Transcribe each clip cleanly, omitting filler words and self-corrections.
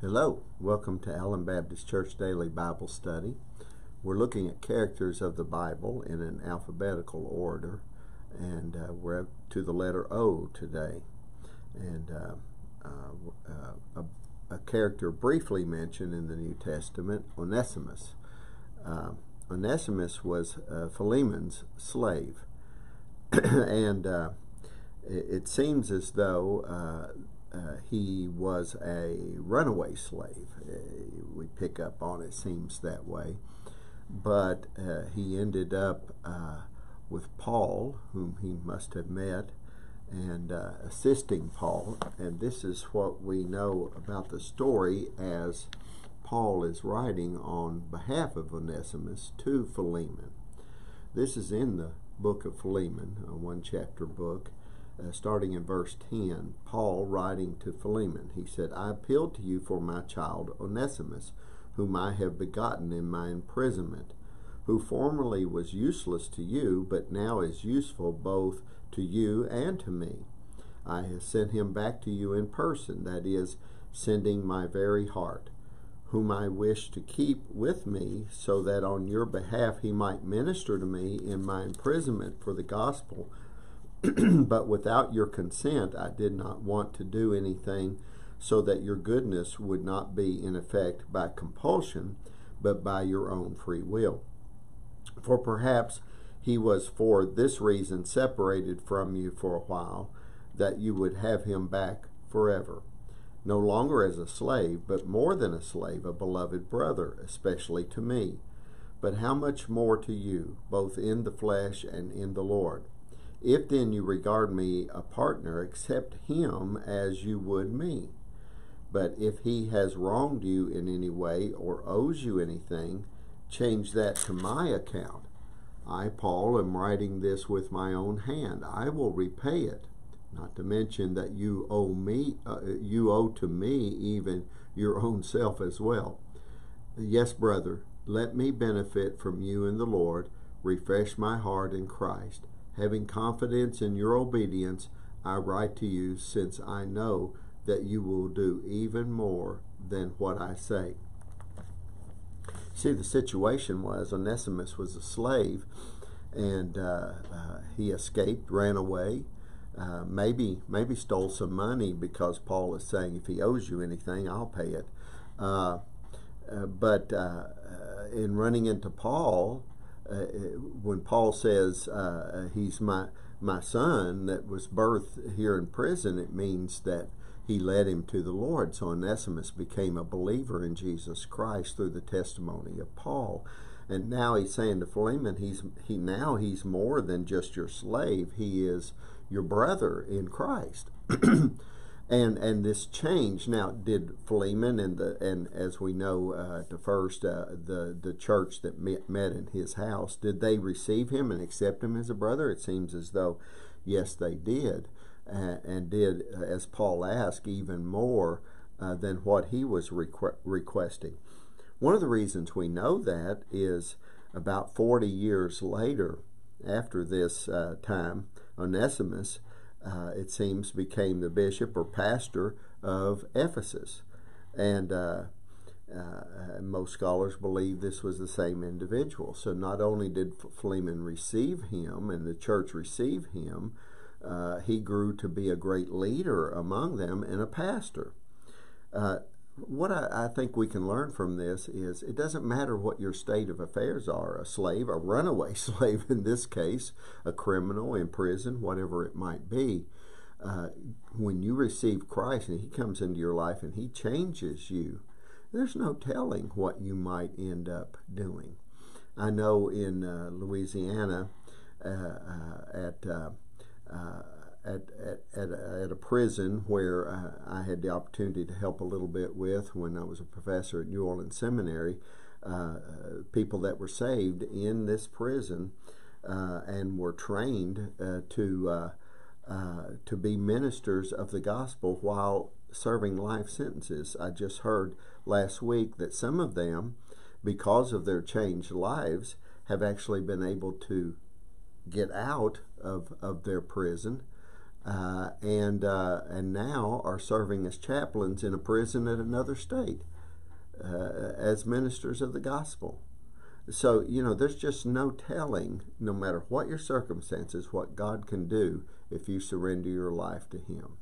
Hello, welcome to Allen Baptist Church Daily Bible Study. We're looking at characters of the Bible in an alphabetical order, and we're up to the letter O today. And a character briefly mentioned in the New Testament, Onesimus. Onesimus was Philemon's slave, and it seems as though he was a runaway slave. We pick up on it, seems that way. But he ended up with Paul, whom he must have met, and assisting Paul. And this is what we know about the story as Paul is writing on behalf of Onesimus to Philemon. This is in the book of Philemon, a one-chapter book. Starting in verse 10, Paul writing to Philemon, he said, I appeal to you for my child Onesimus, whom I have begotten in my imprisonment, who formerly was useless to you, but now is useful both to you and to me. I have sent him back to you in person, that is, sending my very heart, whom I wish to keep with me, so that on your behalf he might minister to me in my imprisonment for the gospel. But without your consent I did not want to do anything, so that your goodness would not be in effect by compulsion, but by your own free will. For perhaps he was for this reason separated from you for a while, that you would have him back forever, no longer as a slave, but more than a slave, a beloved brother, especially to me. But how much more to you, both in the flesh and in the Lord? If then you regard me a partner, accept him as you would me. But if he has wronged you in any way or owes you anything, change that to my account. I, Paul, am writing this with my own hand. I will repay it. Not to mention that you owe to me even your own self as well. Yes, brother, let me benefit from you in the Lord. Refresh my heart in Christ. Having confidence in your obedience, I write to you, since I know that you will do even more than what I say. See, the situation was Onesimus was a slave, and he escaped, ran away, maybe stole some money, because Paul is saying, if he owes you anything, I'll pay it. But in running into Paul, when Paul says he's my son that was birthed here in prison, it means that he led him to the Lord. So Onesimus became a believer in Jesus Christ through the testimony of Paul. And now he's saying to Philemon, he's more than just your slave. He is your brother in Christ. And this change now, did Philemon and as we know the church that met in his house, did they receive him and accept him as a brother? It seems as though yes, they did, and did, as Paul asked, even more than what he was requesting. One of the reasons we know that is about 40 years later, after this time, Onesimus, it seems, became the bishop or pastor of Ephesus. And most scholars believe this was the same individual. So not only did Philemon receive him and the church receive him, he grew to be a great leader among them and a pastor. What I think we can learn from this is it doesn't matter what your state of affairs are, a slave, a runaway slave in this case, a criminal in prison, whatever it might be. When you receive Christ and he comes into your life and he changes you, there's no telling what you might end up doing. I know in Louisiana at a prison where I had the opportunity to help a little bit with when I was a professor at New Orleans Seminary, people that were saved in this prison and were trained to be ministers of the gospel while serving life sentences. I just heard last week that some of them, because of their changed lives, have actually been able to get out of their prison and now are serving as chaplains in a prison at another state as ministers of the gospel. So, there's just no telling, no matter what your circumstances, what God can do if you surrender your life to Him.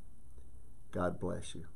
God bless you.